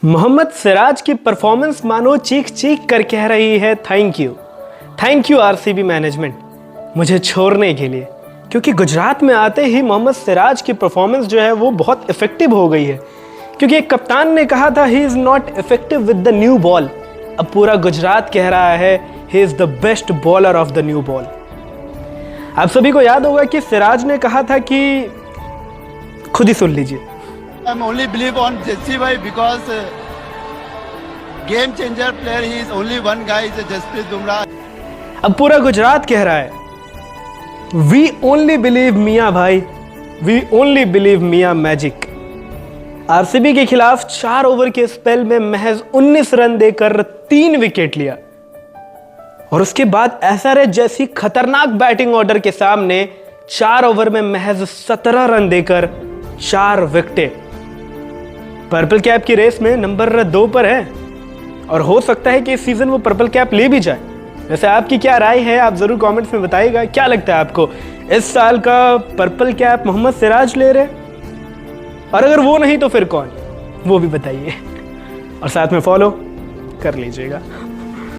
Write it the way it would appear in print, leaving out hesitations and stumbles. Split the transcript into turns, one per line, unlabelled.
मोहम्मद सिराज की परफॉर्मेंस मानो चीख चीख कर कह रही है थैंक यू आरसीबी मैनेजमेंट मुझे छोड़ने के लिए, क्योंकि गुजरात में आते ही मोहम्मद सिराज की परफॉर्मेंस जो है वो बहुत इफेक्टिव हो गई है। क्योंकि एक कप्तान ने कहा था he is not effective with the new ball, अब पूरा गुजरात कह रहा है he is the best bowler of the new ball. आप सभी को याद होगा कि सिराज ने कहा था कि खुद ही सुन लीजिए,
I'm only believe on Jesse bhai because game changer player. He is only one guy is Jasprit Bumrah.
अब पूरा गुजरात कह रहा है वी ओनली बिलीव मियां भाई, we only believe Miyan magic. RCB के खिलाफ 4 ओवर के स्पेल में महज 19 रन देकर 3 विकेट लिया और उसके बाद एसआरएच जैसी खतरनाक बैटिंग ऑर्डर के सामने 4 ओवर में महज 17 रन देकर 4 विकेटें। पर्पल कैप की रेस में नंबर 2 पर है और हो सकता है कि इस सीजन वो पर्पल कैप ले भी जाए। वैसे आपकी क्या राय है, आप जरूर कमेंट्स में बताइएगा। क्या लगता है आपको, इस साल का पर्पल कैप मोहम्मद सिराज ले रहे, और अगर वो नहीं तो फिर कौन, वो भी बताइए और साथ में फॉलो कर लीजिएगा।